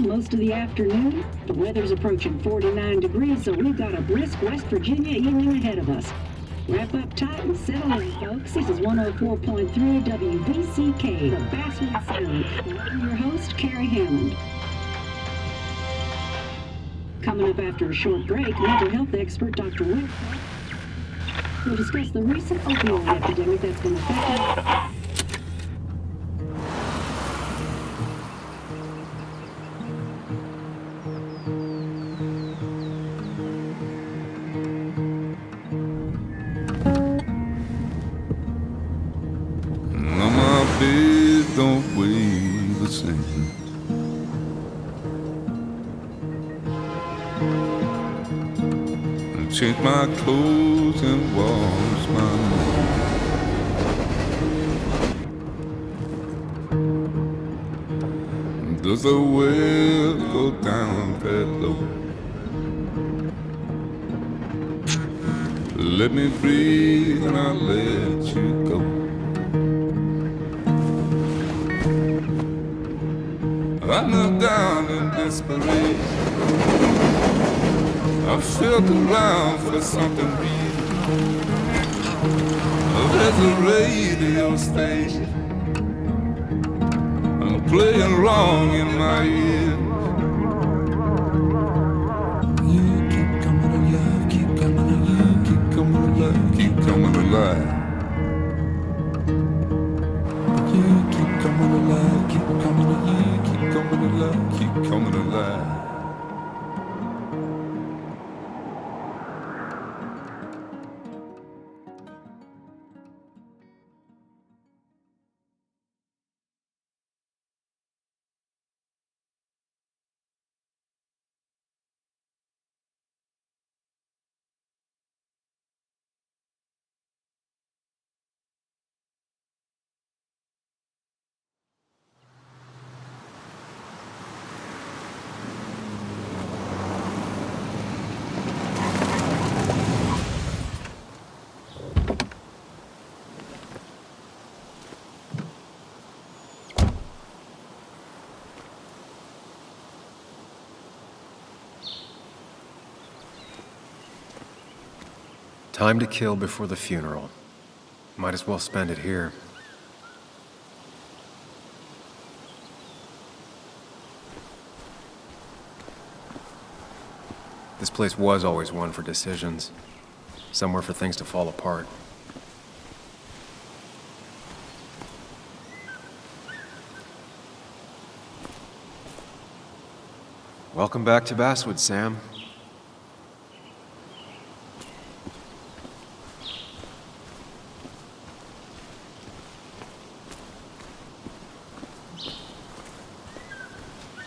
most of the afternoon. The weather's approaching 49 degrees, so we've got a brisk West Virginia evening ahead of us. Wrap up tight and settle in, folks. This is 104.3 WVCK, the Basswood Sound. I'm your host, Carrie Hammond. Coming up after a short break, mental health expert Dr. Rick will discuss the recent opioid epidemic that's been affecting. Don't weigh the same. And change my clothes and wash my nose. Does the well go down that low? Let me breathe and I'll let you go. I knelt down in desperation. I felt around for something real. There's a radio station playing wrong in my ear. You keep coming alive, keep coming alive, keep coming alive, keep coming alive. You keep coming alive, keep coming alive, keep coming alive, keep coming alive. Time to kill before the funeral. Might as well spend it here. This place was always one for decisions. Somewhere for things to fall apart. Welcome back to Basswood, Sam.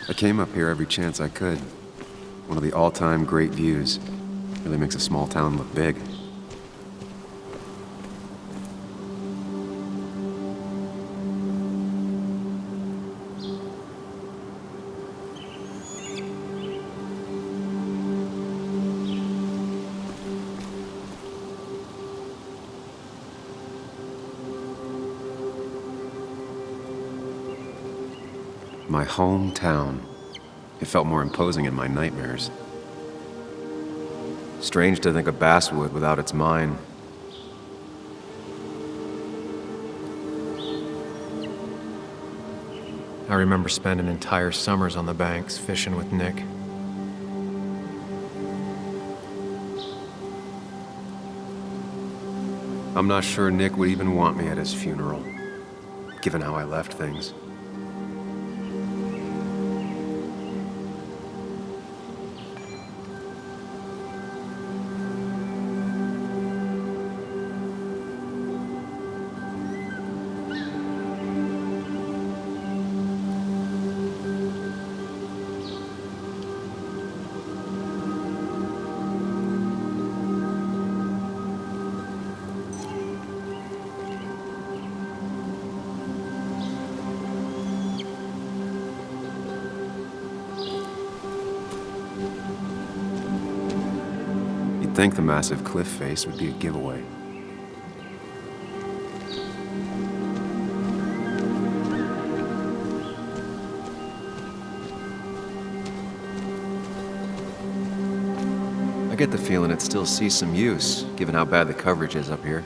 I came up here every chance I could. One of the all-time great views. Really makes a small town look big. My hometown. It felt more imposing in my nightmares. Strange to think of Basswood without its mine. I remember spending entire summers on the banks fishing with Nick. I'm not sure Nick would even want me at his funeral, given how I left things. You'd think the massive cliff face would be a giveaway. I get the feeling it still sees some use, given how bad the coverage is up here.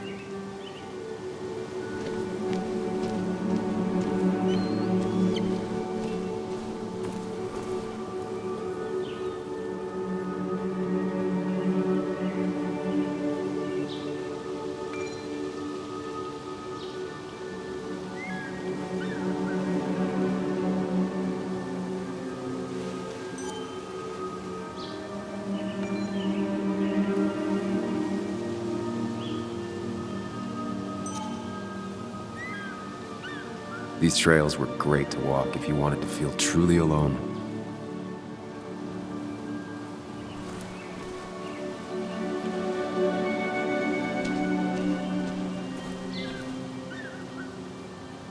These trails were great to walk if you wanted to feel truly alone.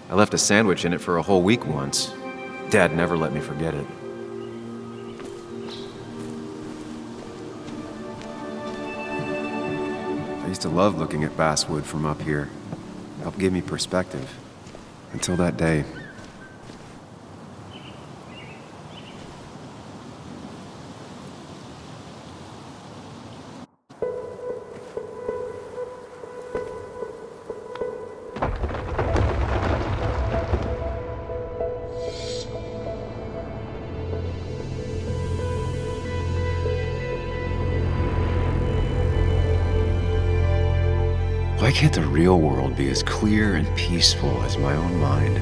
I left a sandwich in it for a whole week once. Dad never let me forget it. I used to love looking at basswood from up here. It helped give me perspective. Until that day. Why can't the real world be as clear and peaceful as my own mind?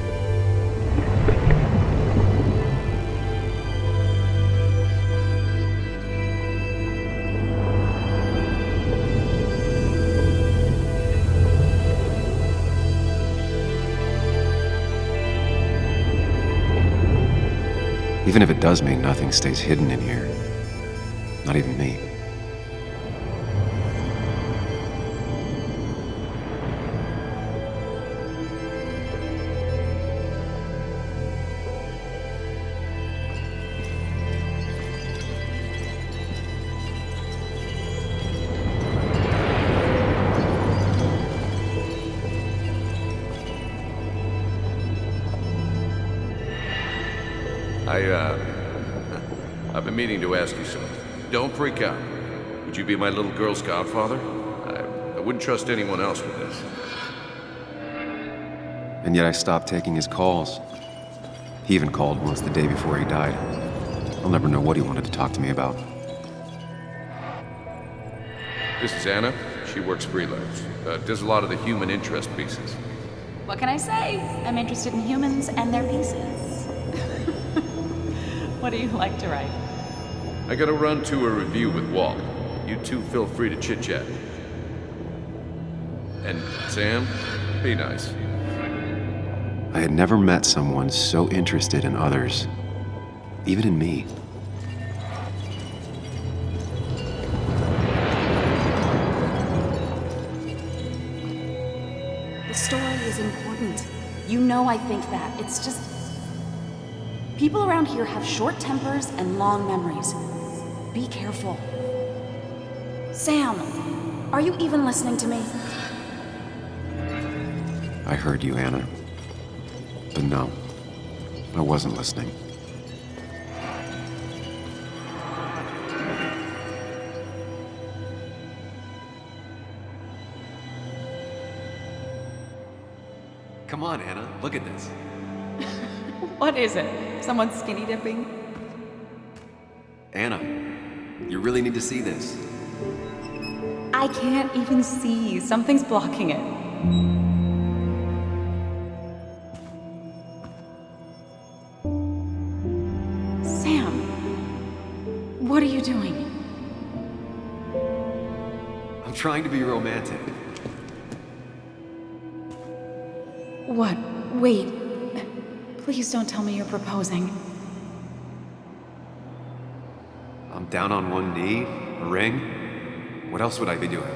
Even if it does mean nothing stays hidden in here. Not even me. I've been meaning to ask you something. Don't freak out. Would you be my little girl's godfather? I wouldn't trust anyone else with this. And yet I stopped taking his calls. He even called once the day before he died. I'll never know what he wanted to talk to me about. This is Anna. She works freelance. Does a lot of the human interest pieces. What can I say? I'm interested in humans and their pieces. What do you like to write? I gotta run to a review with Walt. You two feel free to chit-chat. And Sam, be nice. I had never met someone so interested in others, even in me. The story is important. You know I think that. It's just... people around here have short tempers and long memories. Be careful. Sam, are you even listening to me? I heard you, Anna. But no, I wasn't listening. Come on, Anna, look at this. What is it? Someone skinny dipping? Anna, you really need to see this. I can't even see. Something's blocking it. Sam, what are you doing? I'm trying to be romantic. What? Wait. Please don't tell me you're proposing. I'm down on one knee, a ring. What else would I be doing?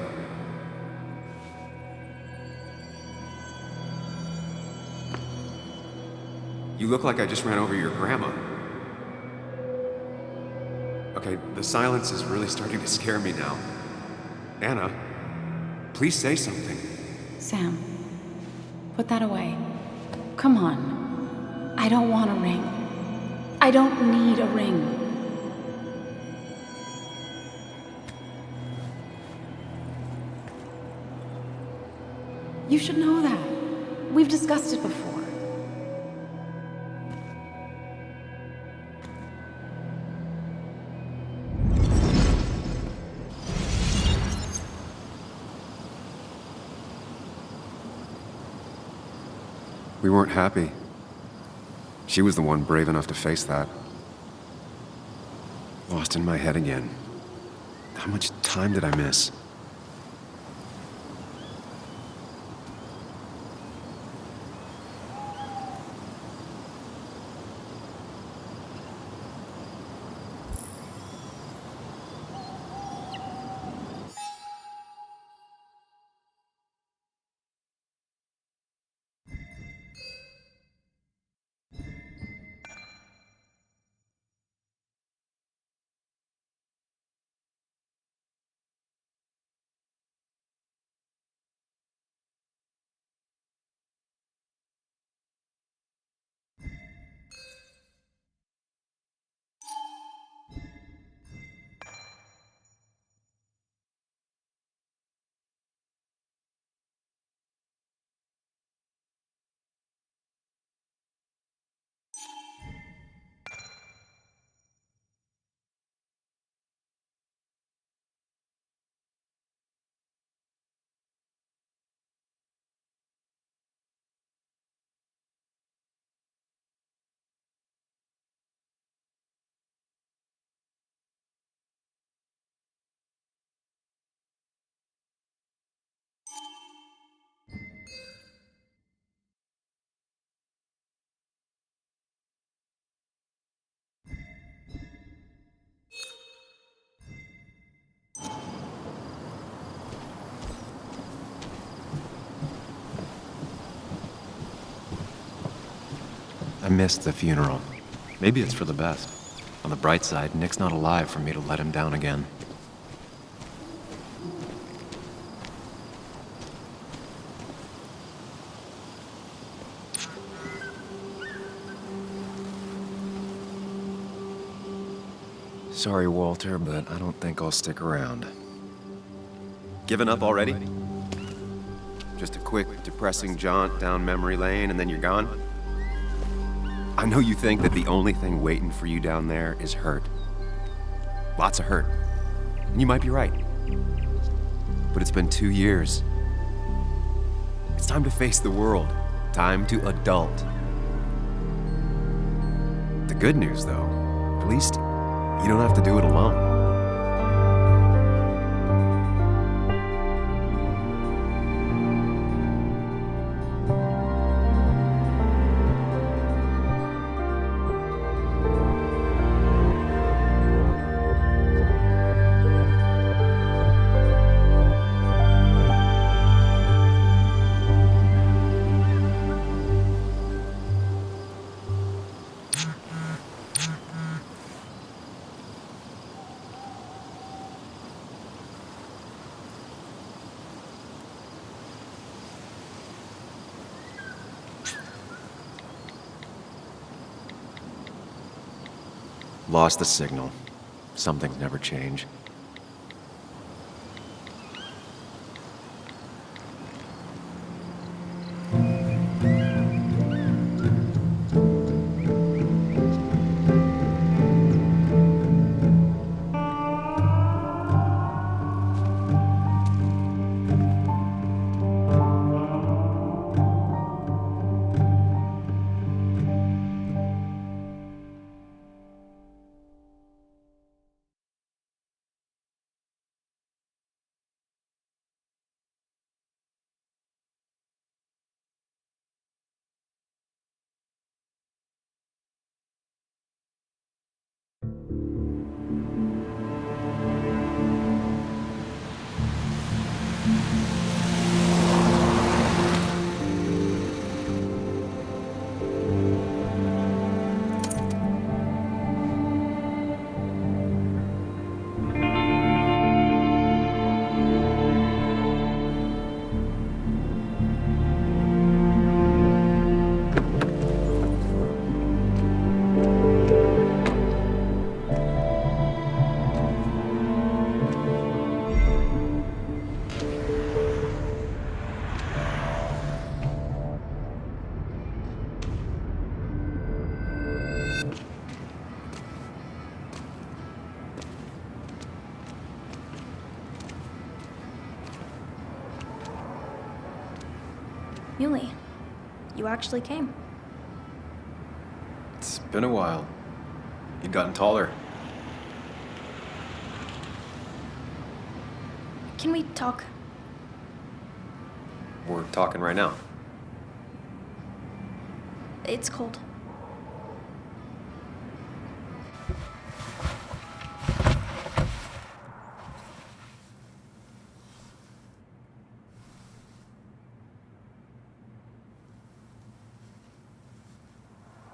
You look like I just ran over your grandma. Okay, the silence is really starting to scare me now. Anna, please say something. Sam, put that away. Come on. I don't want a ring. I don't need a ring. You should know that. We've discussed it before. We weren't happy. She was the one brave enough to face that. Lost in my head again. How much time did I miss? I missed the funeral. Maybe it's for the best. On the bright side, Nick's not alive for me to let him down again. Sorry, Walter, but I don't think I'll stick around. Given up already? Just a quick, depressing jaunt down memory lane and then you're gone? I know you think that the only thing waiting for you down there is hurt. Lots of hurt. And you might be right. But it's been 2 years. It's time to face the world. Time to adult. The good news, though, at least you don't have to do it alone. Lost the signal. Some things never change. Muley, you actually came. It's been a while. You've gotten taller. Can we talk? We're talking right now. It's cold.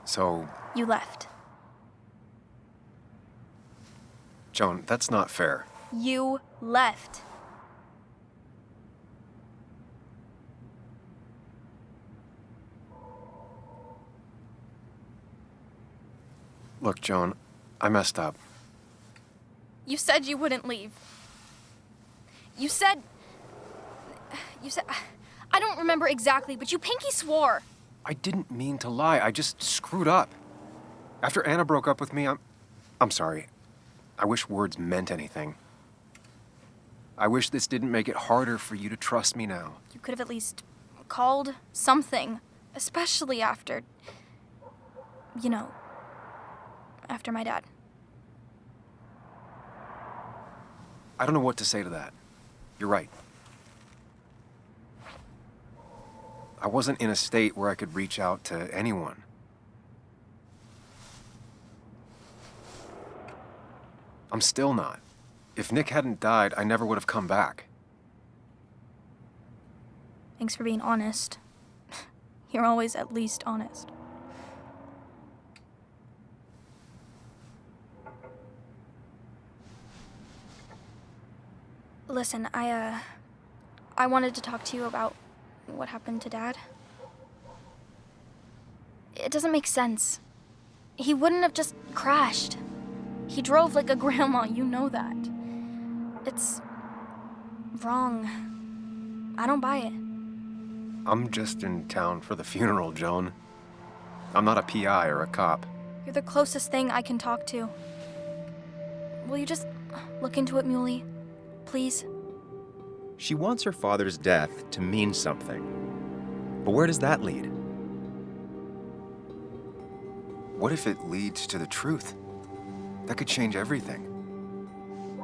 So, You left. Joan, that's not fair. You left. Look, Joan, I messed up. You said you wouldn't leave. You said... I don't remember exactly, but you pinky swore. I didn't mean to lie. I just screwed up. After Anna broke up with me, I'm sorry. I wish words meant anything. I wish this didn't make it harder for you to trust me now. You could have at least called something, especially after... You know, after my dad. I don't know what to say to that. You're right. I wasn't in a state where I could reach out to anyone. I'm still not. If Nick hadn't died, I never would have come back. Thanks for being honest. You're always at least honest. Listen, I wanted to talk to you about what happened to Dad. It doesn't make sense. He wouldn't have just crashed. He drove like a grandma, you know that. It's wrong. I don't buy it. I'm just in town for the funeral, Joan. I'm not a PI or a cop. You're the closest thing I can talk to. Will you just look into it, Muley? Please? She wants her father's death to mean something. But where does that lead? What if it leads to the truth? That could change everything.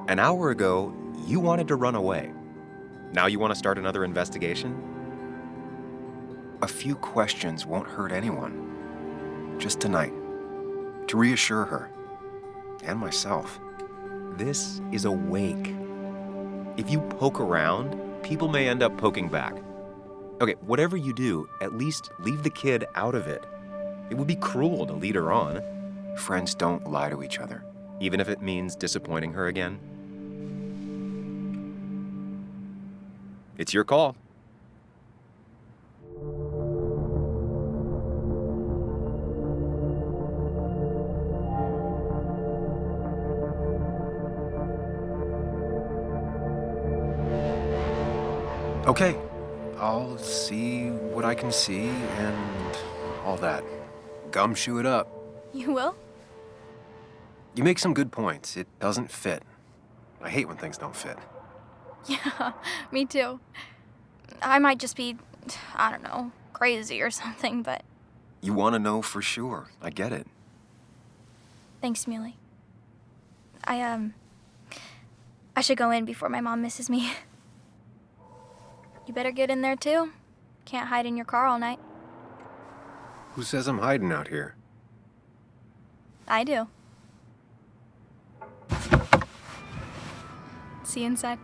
An hour ago, you wanted to run away. Now you want to start another investigation? A few questions won't hurt anyone. Just tonight. To reassure her. And myself. This is a wake. If you poke around, people may end up poking back. Okay, whatever you do, at least leave the kid out of it. It would be cruel to lead her on. Friends don't lie to each other, even if it means disappointing her again. It's your call. Okay, I'll see what I can see and all that. Gumshoe it up. You will? You make some good points. It doesn't fit. I hate when things don't fit. Yeah, me too. I might just be, I don't know, crazy or something, but... You want to know for sure. I get it. Thanks, Muley. I should go in before my mom misses me. You better get in there, too. Can't hide in your car all night. Who says I'm hiding out here? I do. See you inside.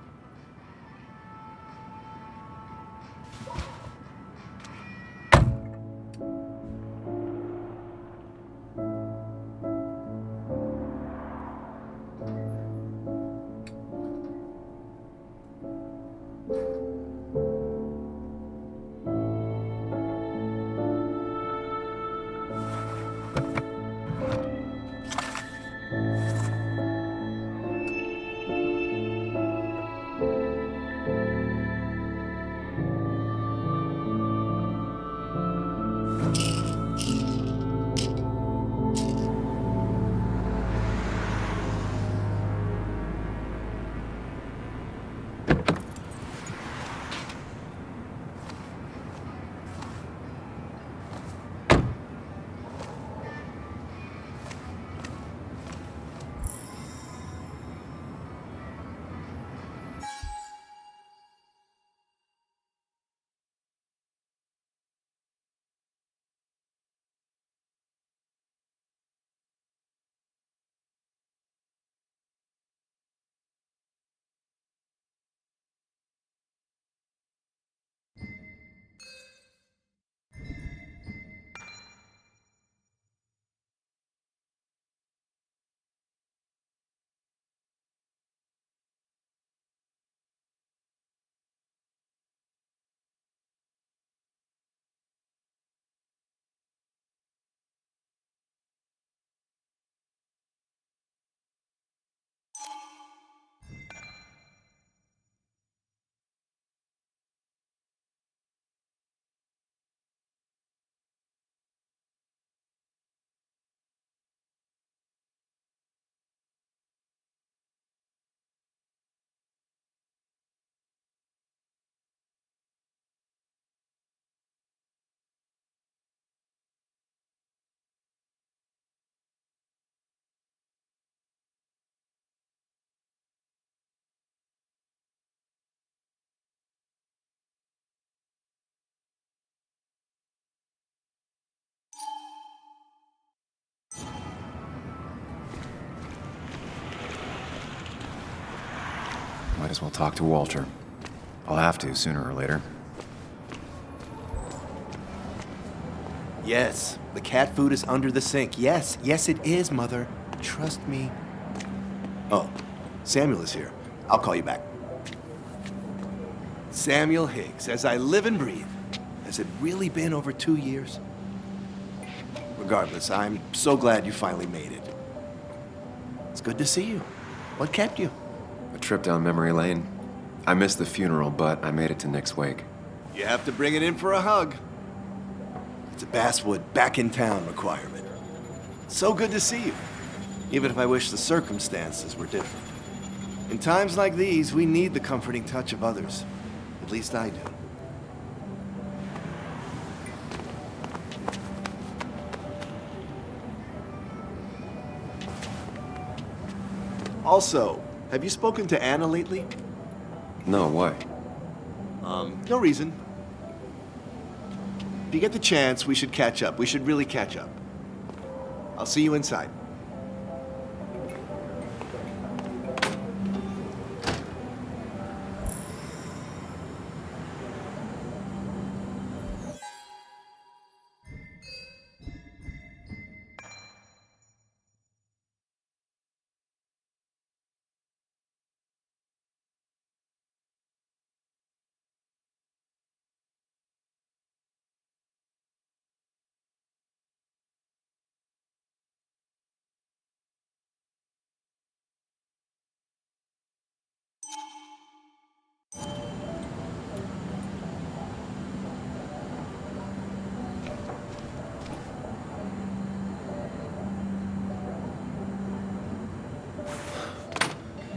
Might as well talk to Walter. I'll have to sooner or later. Yes, the cat food is under the sink. Yes, yes it is, Mother. Trust me. Oh, Samuel is here. I'll call you back. Samuel Higgs, as I live and breathe. Has it really been over 2 years? Regardless, I'm so glad you finally made it. It's good to see you. What kept you? A trip down memory lane. I missed the funeral, but I made it to Nick's wake. You have to bring it in for a hug. It's a Basswood back in town requirement. So good to see you, even if I wish the circumstances were different. In times like these, we need the comforting touch of others. At least I do. Also, have you spoken to Anna lately? No, why? No reason. If you get the chance, we should catch up. We should really catch up. I'll see you inside.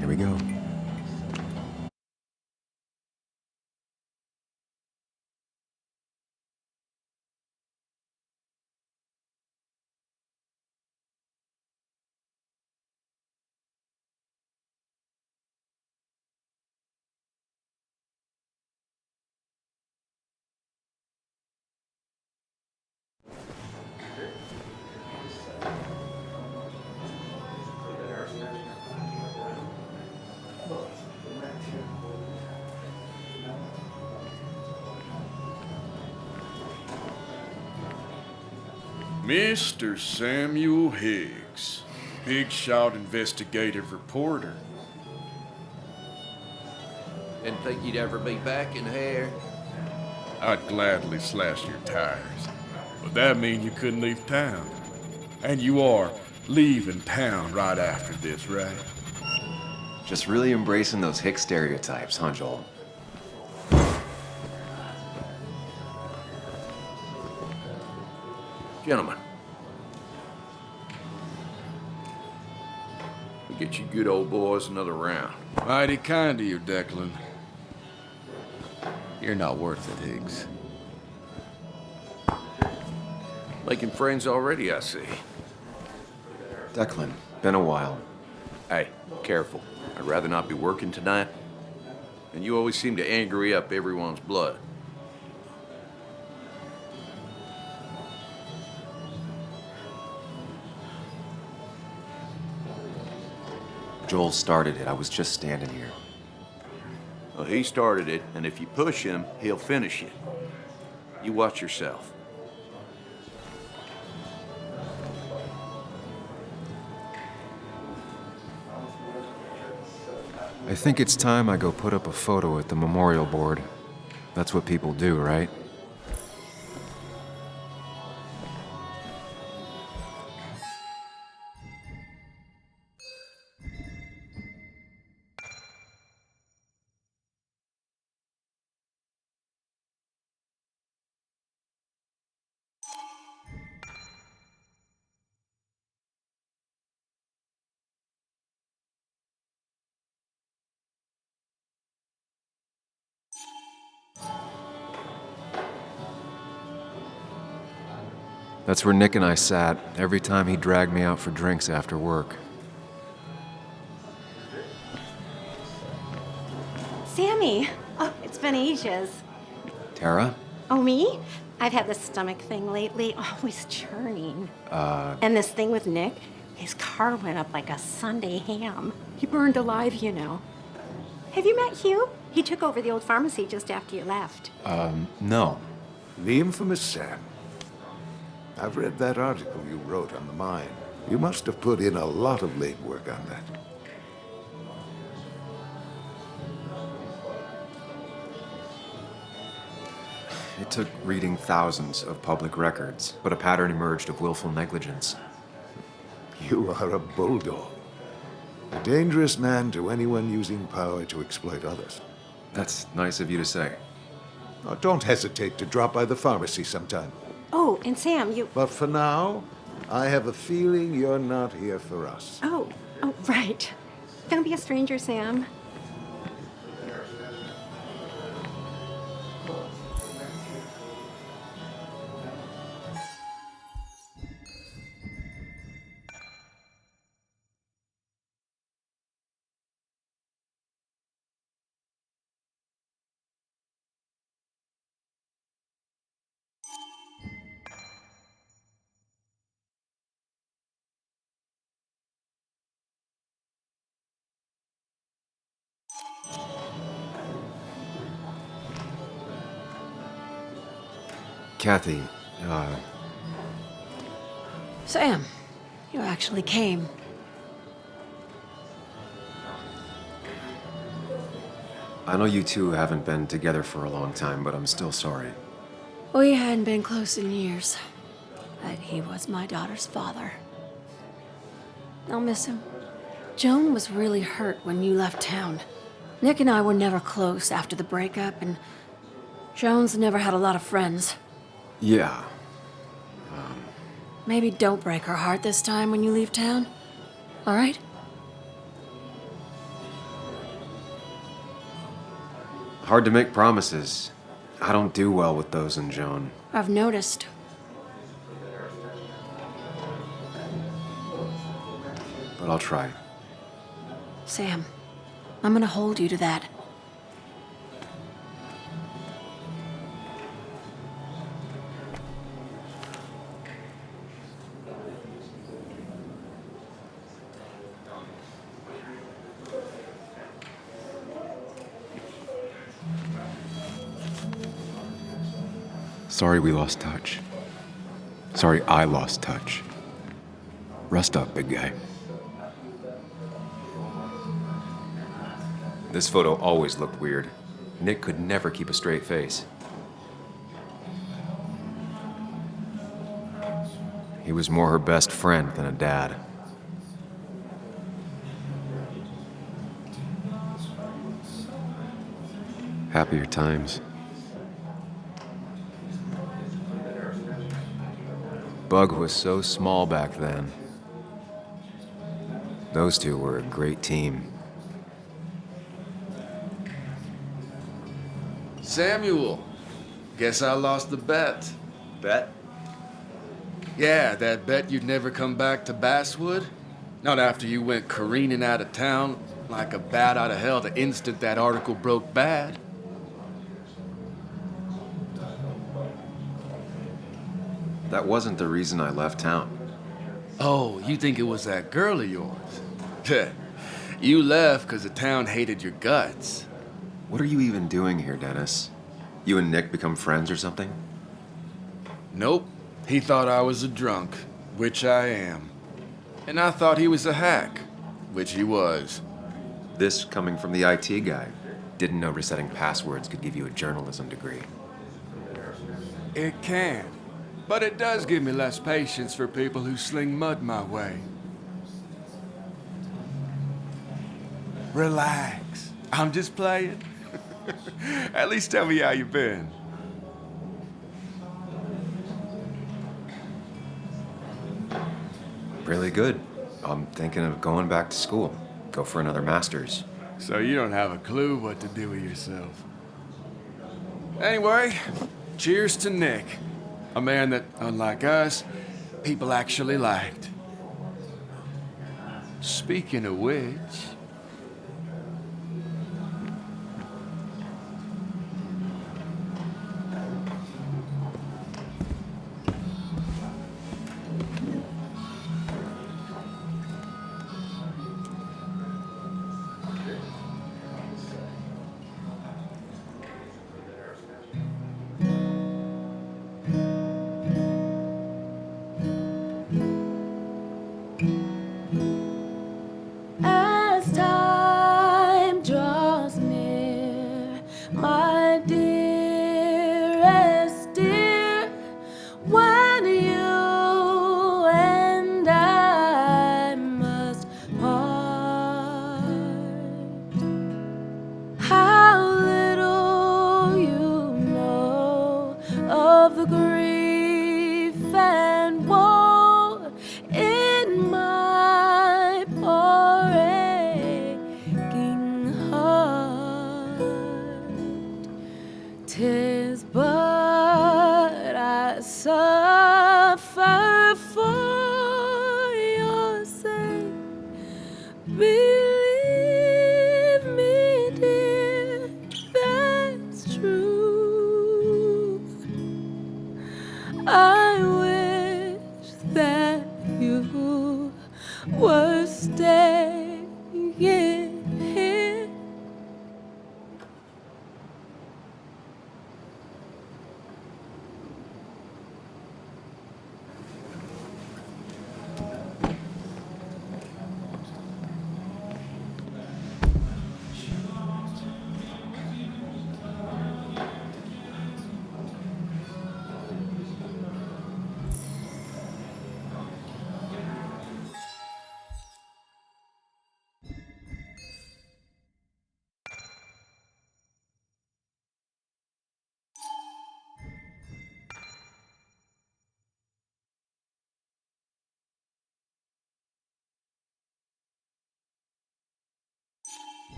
Here we go. Mr. Samuel Higgs, big shot investigative reporter. Didn't think you'd ever be back in here. I'd gladly slash your tires, but that means you couldn't leave town. And you are leaving town right after this, right? Just really embracing those hick stereotypes, huh, Joel? Gentlemen, we get you good old boys another round. Mighty kind of you, Declan. You're not worth it, Higgs. Making friends already, I see. Declan, been a while. Hey, careful. I'd rather not be working tonight. And you always seem to angry up everyone's blood. Joel started it. I was just standing here. Well, he started it, and if you push him, he'll finish it. You watch yourself. I think it's time I go put up a photo at the memorial board. That's what people do, right? That's where Nick and I sat every time he dragged me out for drinks after work. Sammy! Oh, it's been ages. Tara? Oh, me? I've had this stomach thing lately, always churning. And this thing with Nick, his car went up like a Sunday ham. He burned alive, you know. Have you met Hugh? He took over the old pharmacy just after you left. No. The infamous Sam. I've read that article you wrote on the mine. You must have put in a lot of legwork on that. It took reading thousands of public records, but a pattern emerged of willful negligence. You are a bulldog. A dangerous man to anyone using power to exploit others. That's nice of you to say. Oh, don't hesitate to drop by the pharmacy sometime. Oh, and Sam, you... But for now, I have a feeling you're not here for us. Oh, right. Don't be a stranger, Sam. Kathy, Sam, you actually came. I know you two haven't been together for a long time, but I'm still sorry. We hadn't been close in years, but he was my daughter's father. I'll miss him. Joan was really hurt when you left town. Nick and I were never close after the breakup, and Joan's never had a lot of friends. Yeah. Maybe don't break her heart this time when you leave town. All right? Hard to make promises. I don't do well with those in Joan. I've noticed. But I'll try. Sam, I'm gonna hold you to that. Sorry we lost touch. Sorry I lost touch. Rest up, big guy. This photo always looked weird. Nick could never keep a straight face. He was more her best friend than a dad. Happier times. Bug was so small back then. Those two were a great team. Samuel, guess I lost the bet. Bet? Yeah, that bet you'd never come back to Basswood. Not after you went careening out of town like a bat out of hell the instant that article broke bad. That wasn't the reason I left town. Oh, you think it was that girl of yours? You left because the town hated your guts. What are you even doing here, Dennis? You and Nick become friends or something? Nope. He thought I was a drunk, which I am. And I thought he was a hack, which he was. This coming from the IT guy. Didn't know resetting passwords could give you a journalism degree. It can. But it does give me less patience for people who sling mud my way. Relax. I'm just playing. At least tell me how you been. Really good. I'm thinking of going back to school. Go for another master's. So you don't have a clue what to do with yourself. Anyway, cheers to Nick. A man that, unlike us, people actually liked. Speaking of which...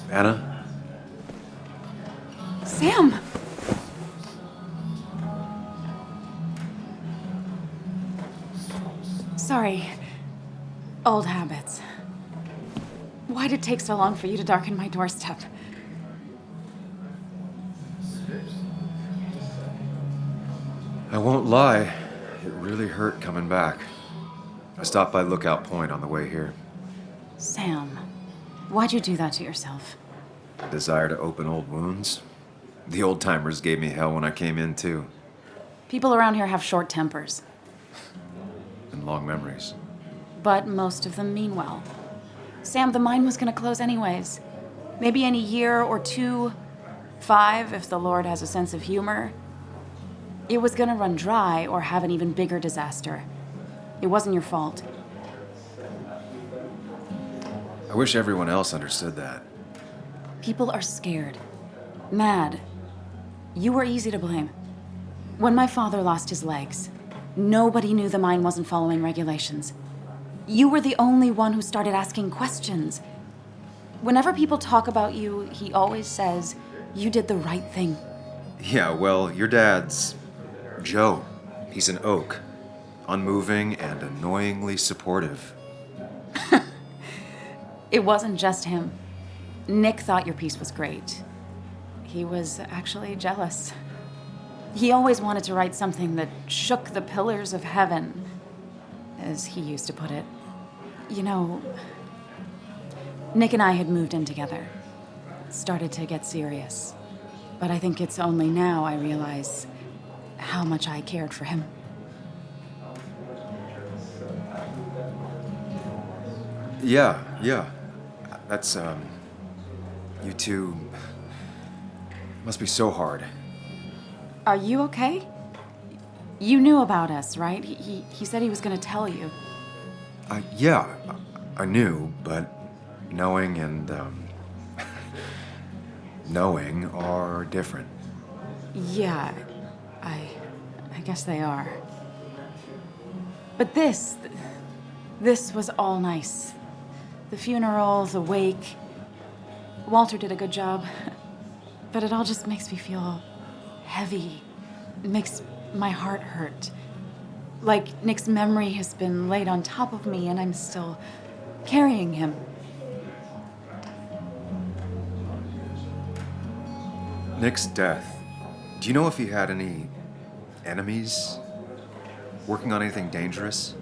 Anna? Sam! Sorry. Old habits. Why'd it take so long for you to darken my doorstep? I won't lie, it really hurt coming back. I stopped by Lookout Point on the way here. Sam, why'd you do that to yourself? A desire to open old wounds. The old-timers gave me hell when I came in, too. People around here have short tempers, And long memories. but most of them mean well. Sam, the mine was gonna close anyways. Maybe in a year or 2, 5, if the Lord has a sense of humor. It was gonna run dry or have an even bigger disaster. It wasn't your fault. I wish everyone else understood that. People are scared. Mad. You were easy to blame. When my father lost his legs, nobody knew the mine wasn't following regulations. You were the only one who started asking questions. Whenever people talk about you, he always says, you did the right thing. Yeah, well, your dad's Joe. He's an oak. Unmoving and annoyingly supportive. It wasn't just him. Nick thought your piece was great. He was actually jealous. He always wanted to write something that shook the pillars of heaven, as he used to put it. You know, Nick and I had moved in together. It started to get serious. But I think it's only now I realize how much I cared for him. Yeah. That's, you two must be so hard. Are you okay? You knew about us, right? He said he was gonna tell you. Yeah, I knew, but knowing and, knowing are different. Yeah, I guess they are. But this was all nice. The funeral, the wake. Walter did a good job. But it all just makes me feel heavy. It makes my heart hurt. Like Nick's memory has been laid on top of me and I'm still carrying him. Nick's death. Do you know if he had any enemies? Working on anything dangerous?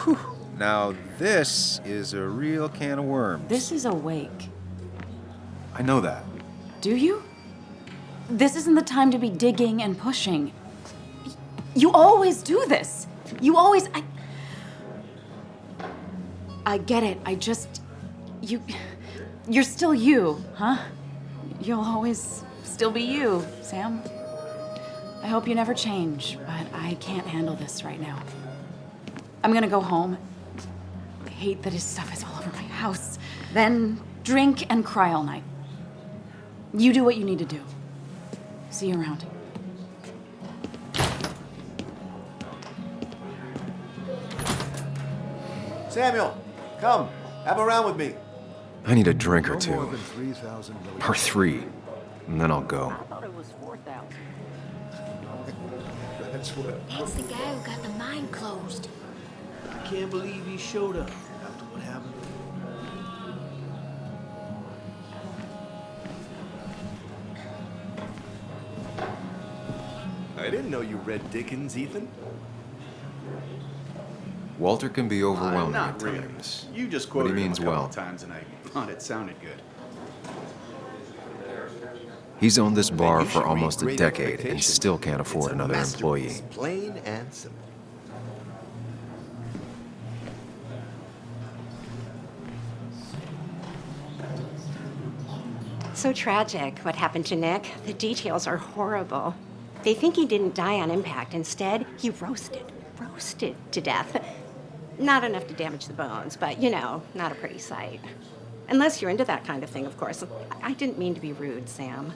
Whew. Now this is a real can of worms. This is a wake. I know that. Do you? This isn't the time to be digging and pushing. You always do this. You always... I get it. You're still you, huh? You'll always still be you, Sam. I hope you never change, but I can't handle this right now. I'm gonna go home. I hate that his stuff is all over my house. Then drink and cry all night. You do what you need to do. See you around. Samuel, come. Have a round with me. I need a drink or No two. more than 3,000 million. Or 3. And then I'll go. thought it was 4,000. That's what. That's the guy who got the mine closed. I can't believe he showed up after what happened. I didn't know you read Dickens, Ethan. Walter can be overwhelming Not at really. times. You just But he quoted him means a couple well. times and I thought it sounded good. He's owned this bar Man, you for should read almost a Great decade and Expectations. still can't afford It's a another employee. masterpiece, plain and simple. So tragic what happened to Nick. The details are horrible. They think he didn't die on impact. Instead, he roasted to death. Not enough to damage the bones, but you know, not a pretty sight. Unless you're into that kind of thing, of course. I didn't mean to be rude, Sam.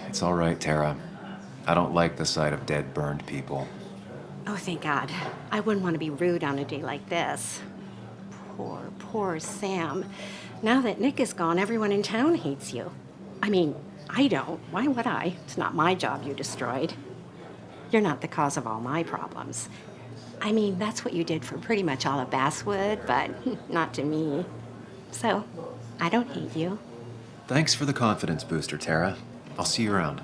It's all right, Tara. I don't like the sight of dead, burned people. Oh, thank God. I wouldn't want to be rude on a day like this. Poor Sam. Now that Nick is gone, everyone in town hates you. I mean, I don't. Why would I? It's not my job you destroyed. You're not the cause of all my problems. I mean, that's what you did for pretty much all of Basswood, but not to me. So, I don't hate you. Thanks for the confidence booster, Tara. I'll see you around.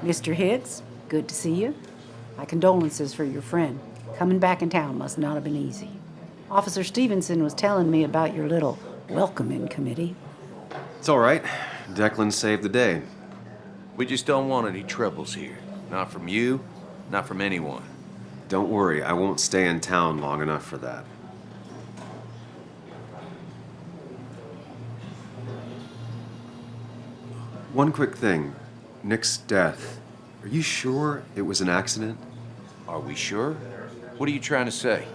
Mr. Hicks, good to see you. My condolences for your friend. Coming back in town must not have been easy. Officer Stevenson was telling me about your little welcoming committee. It's all right. Declan saved the day. We just don't want any troubles here. Not from you, not from anyone. Don't worry, I won't stay in town long enough for that. One quick thing. Nick's death. Are you sure it was an accident? Are we sure? What are you trying to say?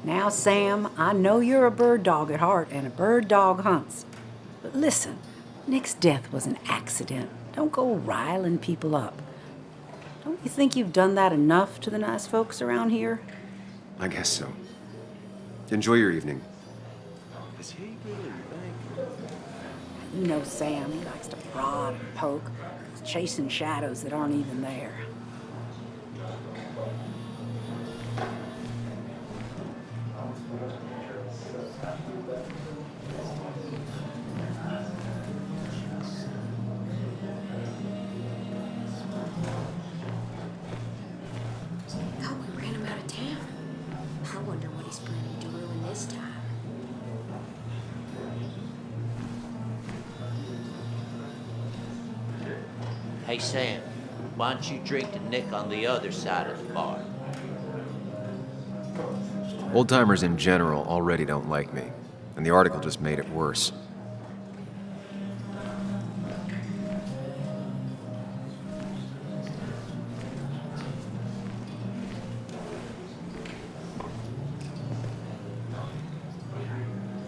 Now, Sam, I know you're a bird dog at heart and a bird dog hunts. But listen, Nick's death was an accident. Don't go riling people up. Don't you think you've done that enough to the nice folks around here? I guess so. Enjoy your evening. Is he really think? You know Sam, he likes to prod and poke, chasing shadows that aren't even there. Thought we ran him out of town. I wonder what he's planning to ruin this time. Hey, Sam, why don't you drink to Nick on the other side of the bar? Old-timers in general already don't like me, and the article just made it worse.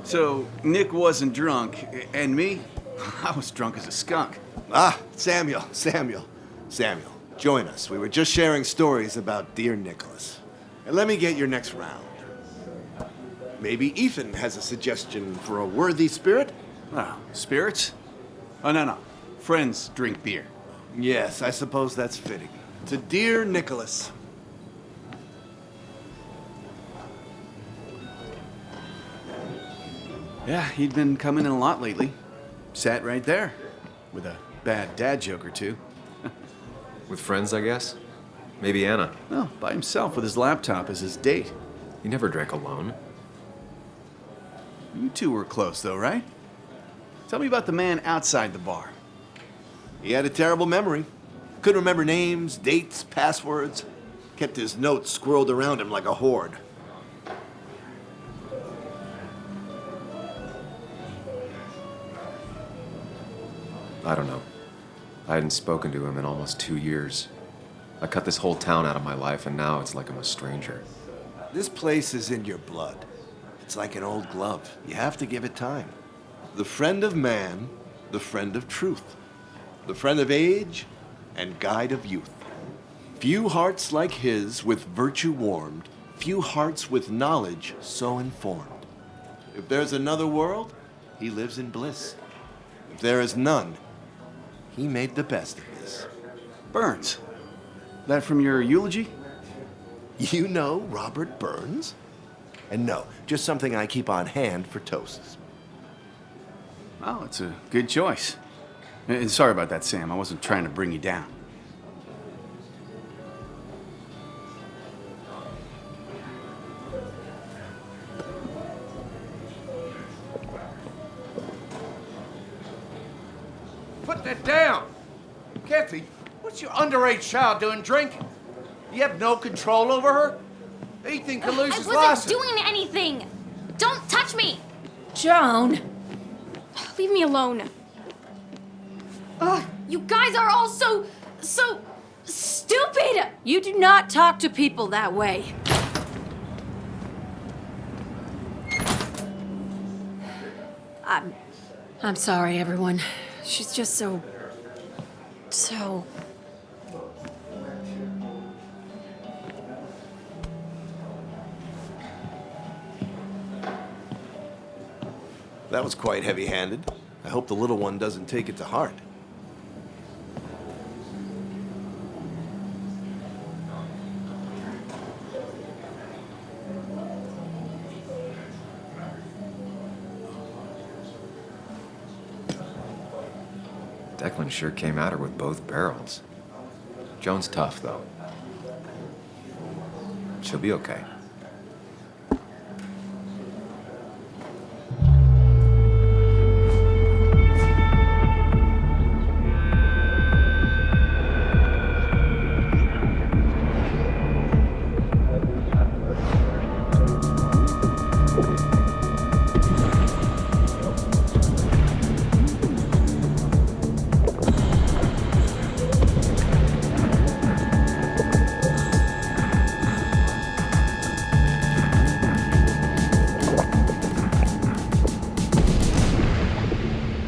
So, Nick wasn't drunk, and me? I was drunk as a skunk. Ah, Samuel, join us. We were just sharing stories about dear Nicholas. And let me get your next round. Maybe Ethan has a suggestion for a worthy spirit? Oh, spirits? Oh, no. Friends drink beer. Yes, I suppose that's fitting. To dear Nicholas. Yeah, he'd been coming in a lot lately. Sat right there, with a bad dad joke or two. With friends, I guess? Maybe Anna. No, by himself with his laptop as his date. He never drank alone. You two were close, though, right? Tell me about the man outside the bar. He had a terrible memory. Couldn't remember names, dates, passwords. Kept his notes squirreled around him like a hoard. I don't know. I hadn't spoken to him in almost 2 years. I cut this whole town out of my life, and now it's like I'm a stranger. This place is in your blood. It's like an old glove. You have to give it time. The friend of man, the friend of truth. The friend of age, and guide of youth. Few hearts like his with virtue warmed, few hearts with knowledge so informed. If there's another world, he lives in bliss. If there is none, he made the best of this. Burns. That from your eulogy? You know Robert Burns? And no, just something I keep on hand for toasts. Oh, it's a good choice. And sorry about that, Sam. I wasn't trying to bring you down. Put that down! Kathy, what's your underage child doing drinking? You have no control over her? Ethan can lose I his wasn't license. doing anything! Don't touch me! Joan! Leave me alone. Ugh, you guys are all so stupid! You do not talk to people that way. I'm sorry, everyone. She's just so... That was quite heavy-handed. I hope the little one doesn't take it to heart. Declan sure came at her with both barrels. Joan's tough, though. She'll be okay.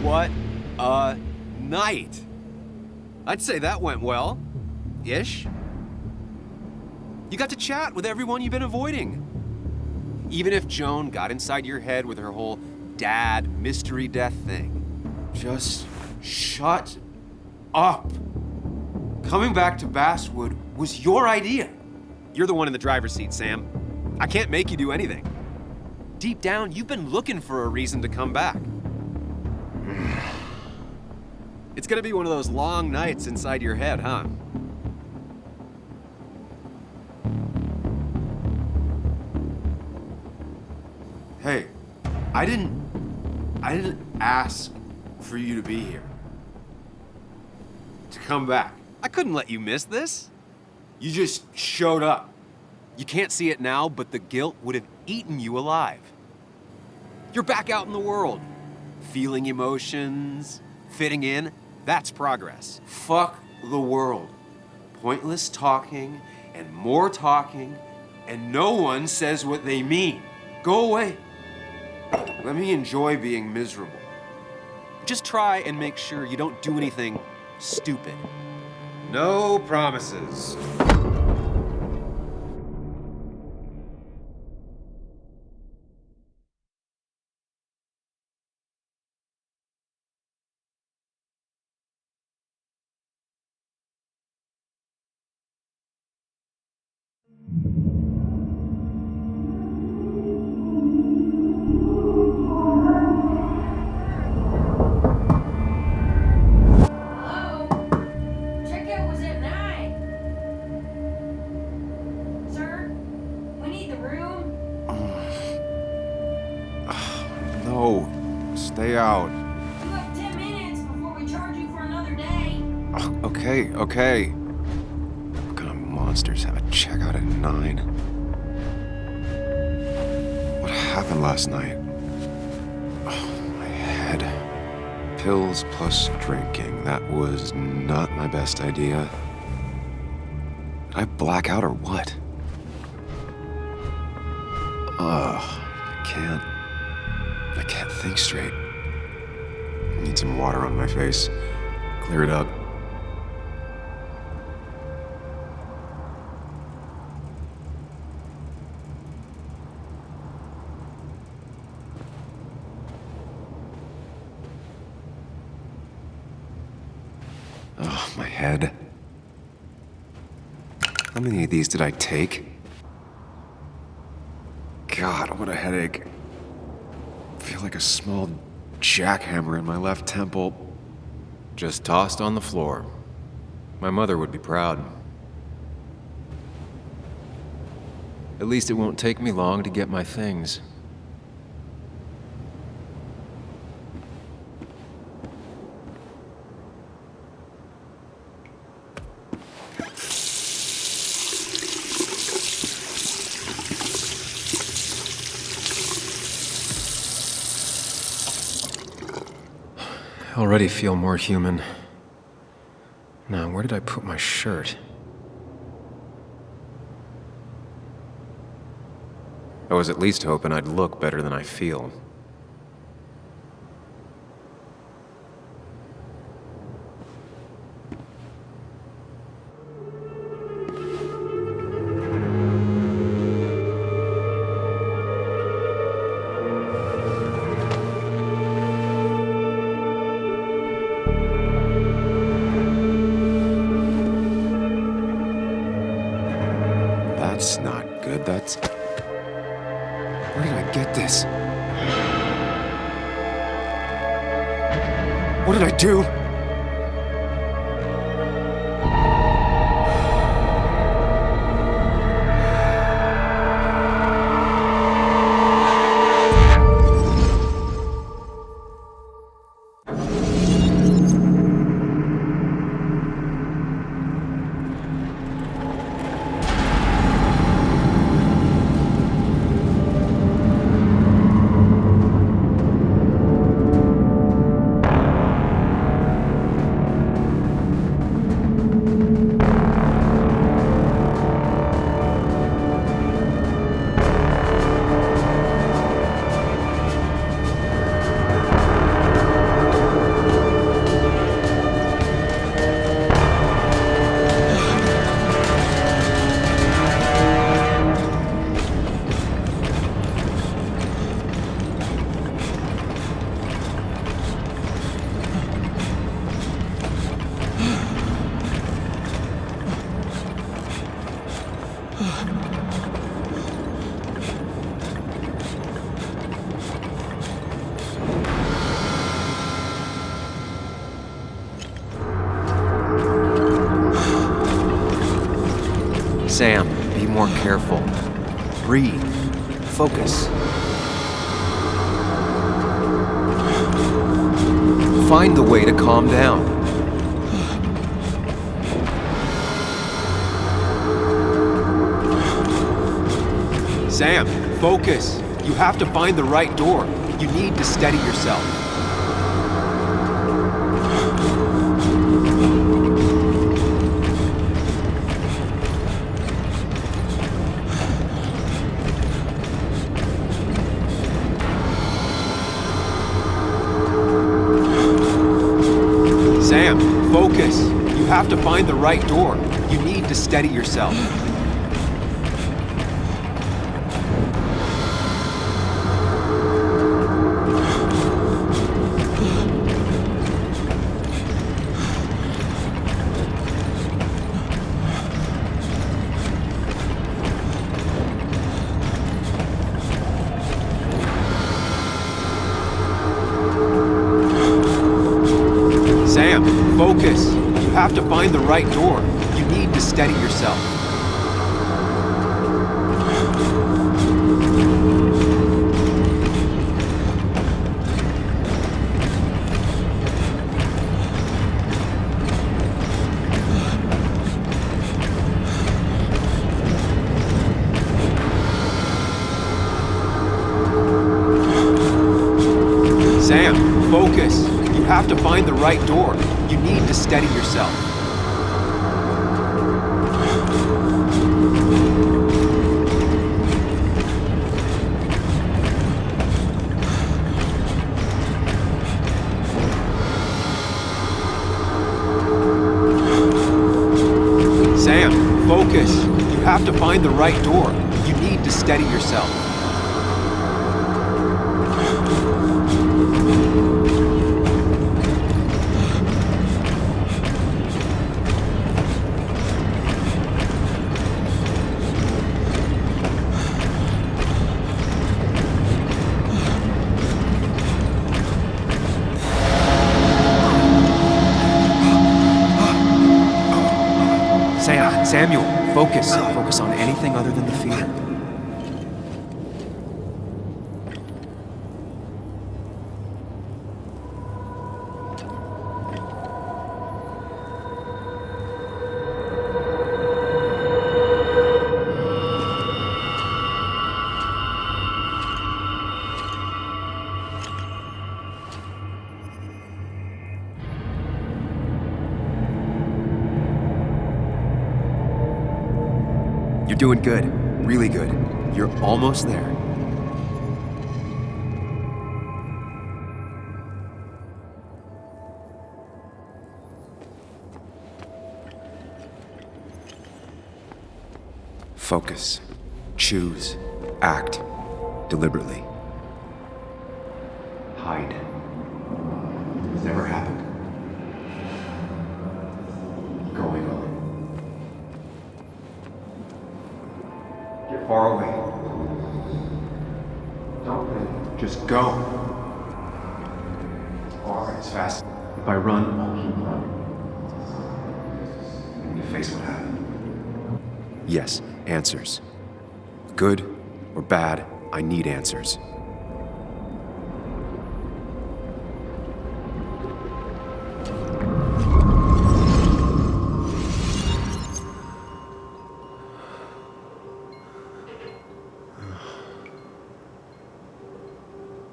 What a night! I'd say that went well. Ish. You got to chat with everyone you've been avoiding. Even if Joan got inside your head with her whole dad mystery death thing. Just shut up. Coming back to Basswood was your idea. You're the one in the driver's seat, Sam. I can't make you do anything. Deep down, you've been looking for a reason to come back. It's gonna be one of those long nights inside your head, huh? Hey, I didn't ask for you to be here. To come back. I couldn't let you miss this. You just showed up. You can't see it now, but the guilt would have eaten you alive. You're back out in the world. Feeling emotions, fitting in, that's progress. Fuck the world. Pointless talking and more talking, and no one says what they mean. Go away. Let me enjoy being miserable. Just try and make sure you don't do anything stupid. No promises. Checkout was at 9. Sir, we need the room. No, stay out. You have 10 minutes before we charge you for another day. Okay. What kind of monsters have a checkout at 9? What happened last night? Oh, my head. Pills plus drinking. That was not my best idea. Did I black out or what? I can't think straight. I need some water on my face. Clear it up. Oh, my head. How many of these did I take? God, what a headache. I feel like a small jackhammer in my left temple. Just tossed on the floor. My mother would be proud. At least it won't take me long to get my things. I already feel more human. Now, where did I put my shirt? I was at least hoping I'd look better than I feel. That's not good. That's... Where did I get this? What did I do? Sam, be more careful. Breathe. Focus. Find the way to calm down. Sam, focus. You have to find the right door. You need to steady yourself. Sam, focus. You have to find the right door. You need to steady yourself. Sam, focus. You have to find the right door. You need to steady yourself. Sam, focus. You have to find the right door. You need to steady yourself. Sam, focus. You have to find the right door. You need to steady yourself. Samuel, focus. Focus on anything other than the fear. You're doing good. Really good. You're almost there. Focus. Choose. Act. Deliberately. Hide. It's never happened. Going on. Get far away. Don't think. Just go. As far as fast. If I run, I'll keep running. And you face what happened. Yes, answers. Good or bad, I need answers.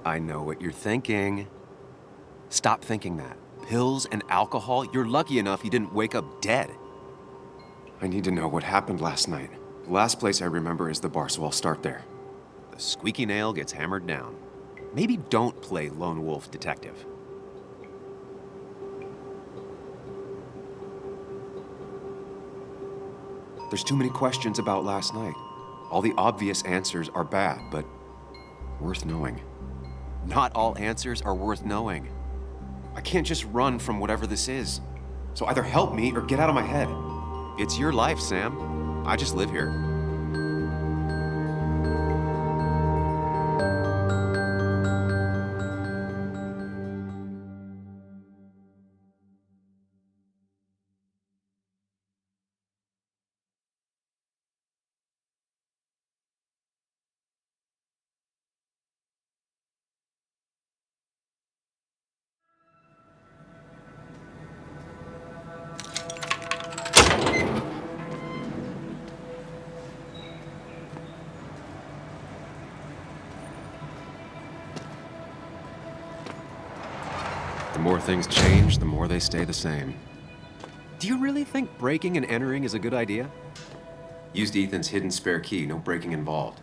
I know what you're thinking. Stop thinking that. Pills and alcohol, you're lucky enough you didn't wake up dead. I need to know what happened last night. The last place I remember is the bar, so I'll start there. The squeaky nail gets hammered down. Maybe don't play lone wolf detective. There's too many questions about last night. All the obvious answers are bad, but worth knowing. Not all answers are worth knowing. I can't just run from whatever this is. So either help me or get out of my head. It's your life, Sam. I just live here. The more things change, the more they stay the same. Do you really think breaking and entering is a good idea? Used Ethan's hidden spare key, no breaking involved.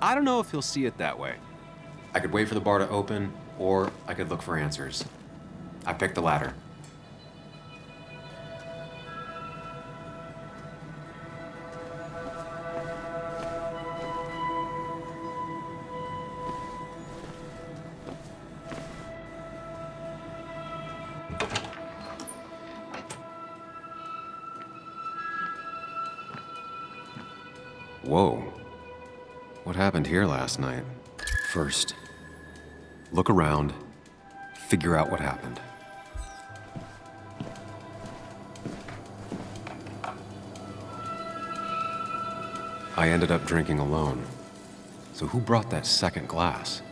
I don't know if he'll see it that way. I could wait for the bar to open, or I could look for answers. I picked the latter. Whoa. What happened here last night? First, look around, figure out what happened. I ended up drinking alone. So who brought that second glass?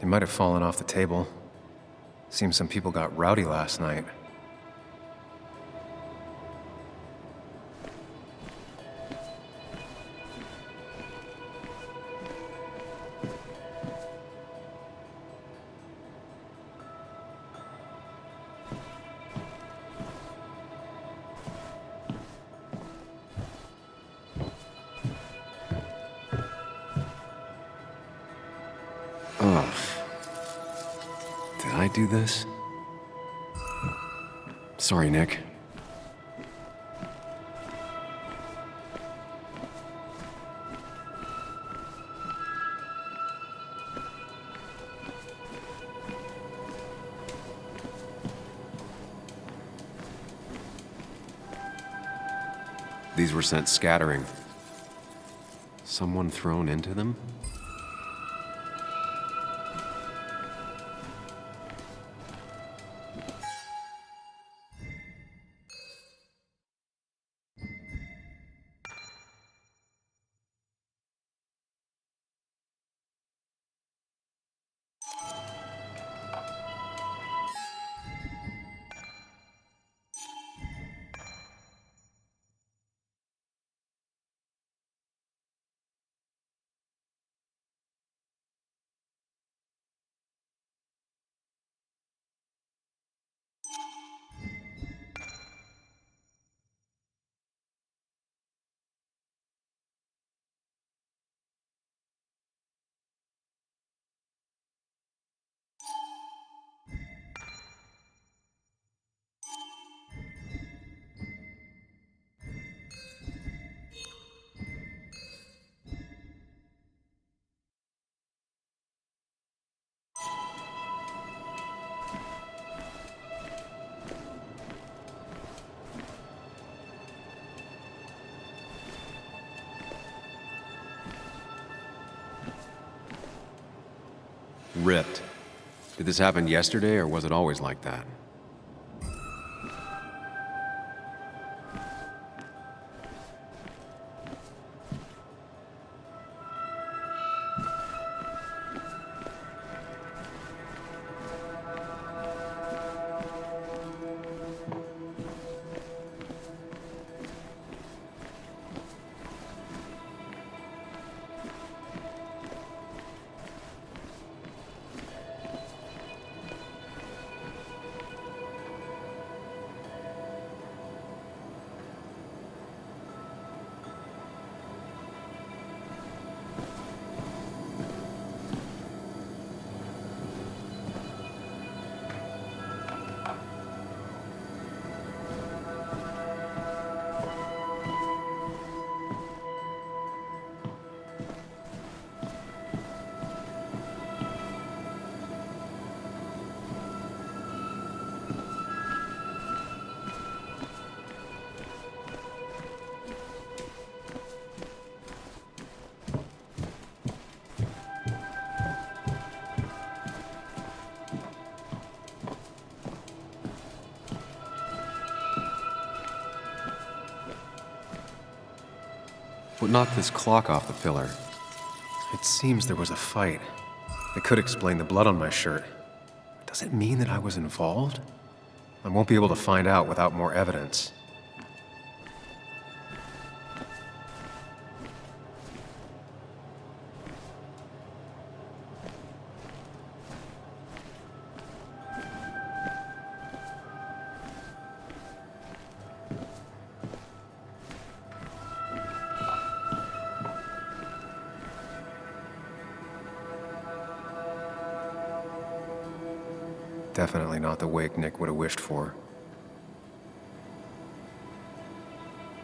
It might have fallen off the table. Seems some people got rowdy last night. Ugh. do this? Sorry, Nick. These were sent scattering. Someone thrown into them? Ripped. Did this happen yesterday, or was it always like that? What knocked this clock off the pillar? It seems there was a fight. It could explain the blood on my shirt. Does it mean that I was involved? I won't be able to find out without more evidence. Definitely not the wake Nick would have wished for.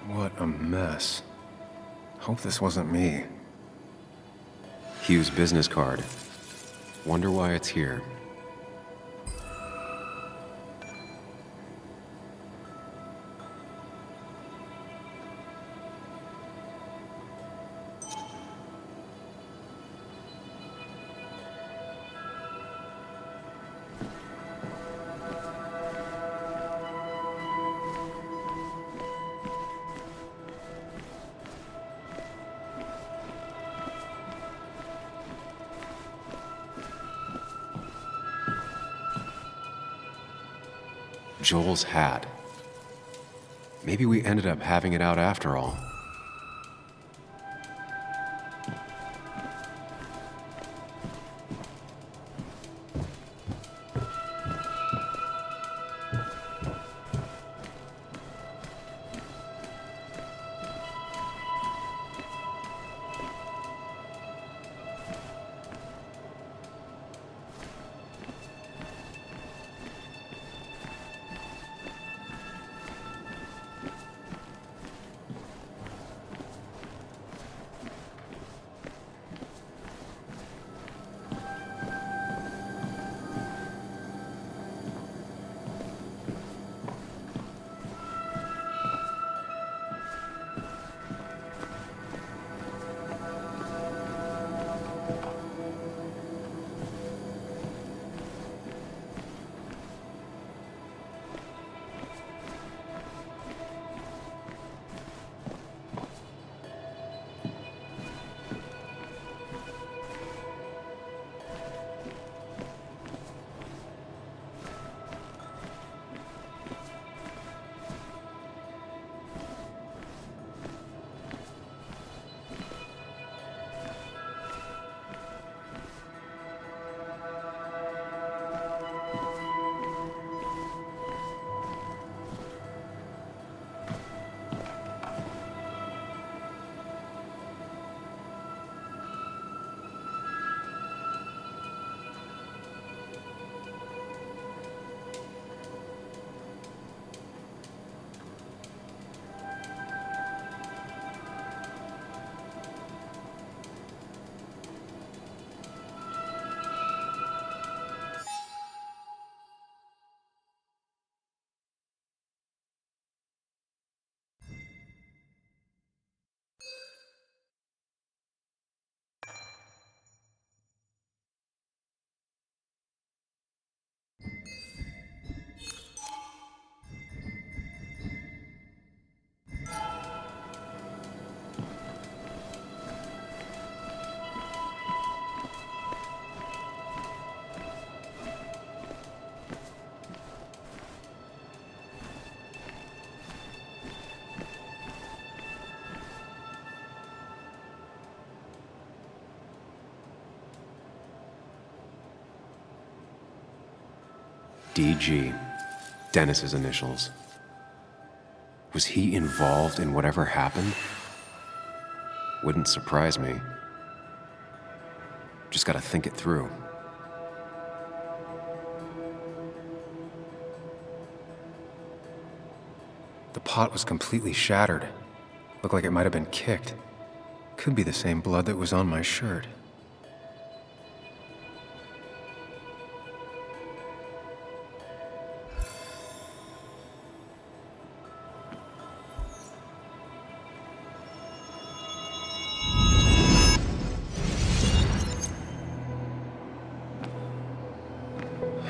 What a mess. Hope this wasn't me. Hugh's business card. Wonder why it's here. Joel's hat. Maybe we ended up having it out after all. DG. Dennis's initials. Was he involved in whatever happened? Wouldn't surprise me. Just gotta think it through. The pot was completely shattered. Looked like it might have been kicked. Could be the same blood that was on my shirt.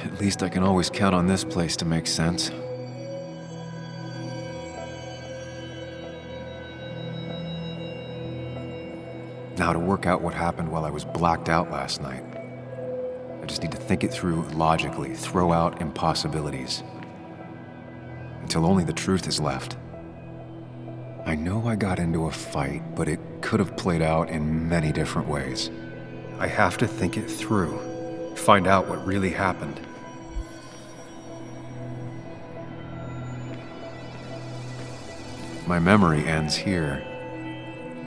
At least I can always count on this place to make sense. Now to work out what happened while I was blacked out last night. I just need to think it through logically, throw out impossibilities. Until only the truth is left. I know I got into a fight, but it could have played out in many different ways. I have to think it through, find out what really happened. My memory ends here.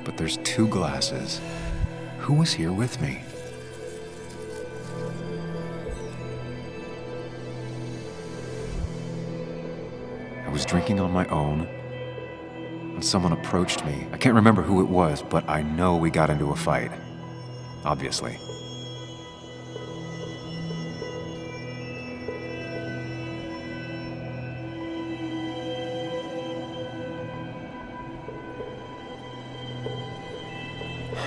But there's 2 glasses. Who was here with me? I was drinking on my own when someone approached me. I can't remember who it was, but I know we got into a fight. Obviously.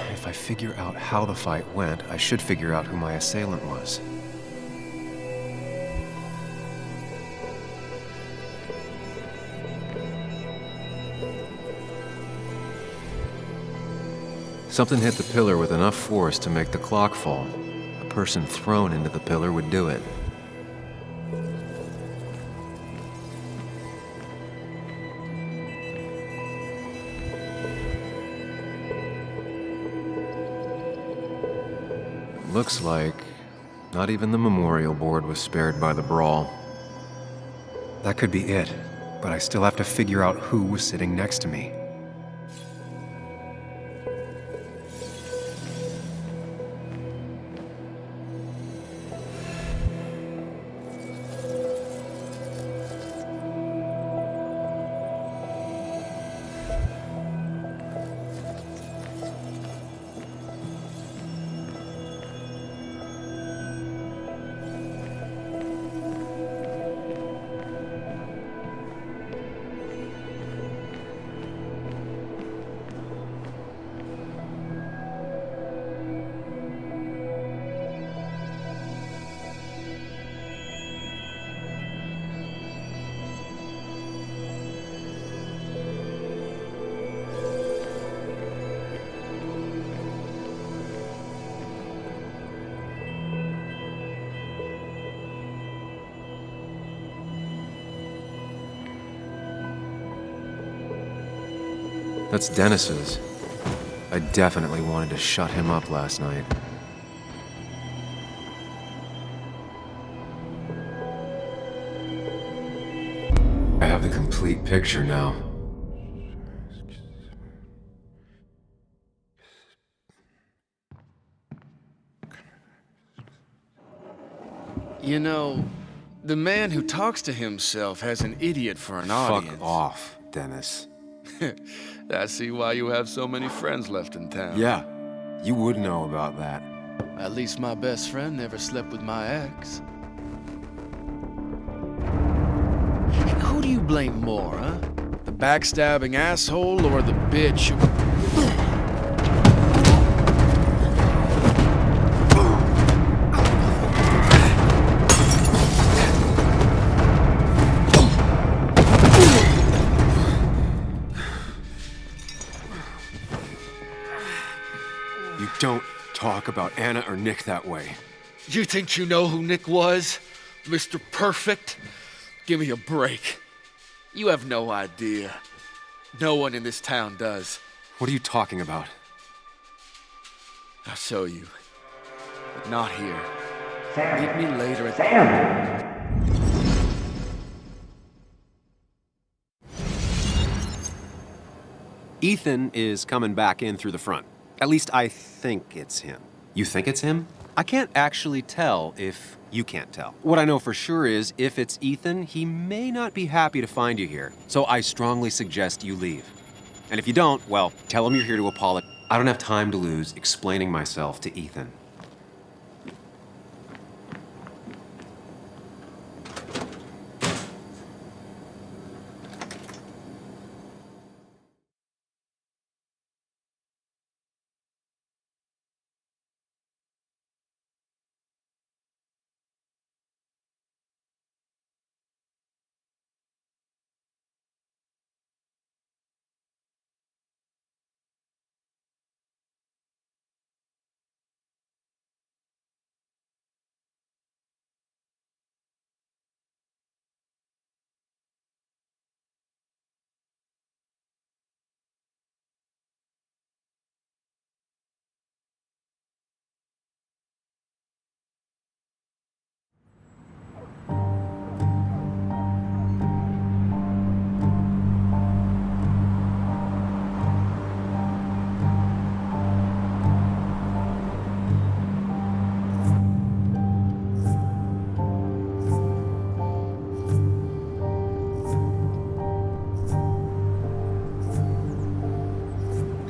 If I figure out how the fight went, I should figure out who my assailant was. Something hit the pillar with enough force to make the clock fall. A person thrown into the pillar would do it. Looks like not even the memorial board was spared by the brawl. That could be it, but I still have to figure out who was sitting next to me. That's Dennis's. I definitely wanted to shut him up last night. I have the complete picture now. You know, the man who talks to himself has an idiot for an audience. Fuck off, Dennis. I see why you have so many friends left in town. Yeah, you would know about that. At least my best friend never slept with my ex. Who do you blame more, huh? The backstabbing asshole or the bitch who... Don't talk about Anna or Nick that way. You think you know who Nick was? Mr. Perfect? Give me a break. You have no idea. No one in this town does. What are you talking about? I'll show you. But not here. Sam. Meet me later at... Sam! Ethan is coming back in through the front. At least I think it's him. You think it's him? I can't actually tell if you can't tell. What I know for sure is if it's Ethan, he may not be happy to find you here. So I strongly suggest you leave. And if you don't, well, tell him you're here to apologize. I don't have time to lose explaining myself to Ethan.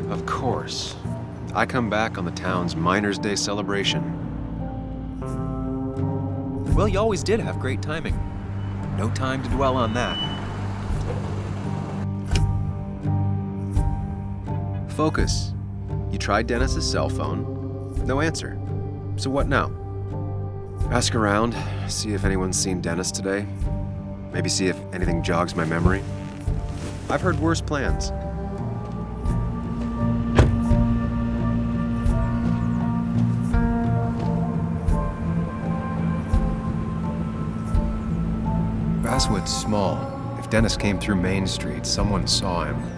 Of course. I come back on the town's Miners' Day celebration. Well, you always did have great timing. No time to dwell on that. Focus. You tried Dennis's cell phone. No answer. So what now? Ask around, see if anyone's seen Dennis today. Maybe see if anything jogs my memory. I've heard worse plans. Basswood's small. If Dennis came through Main Street, someone saw him.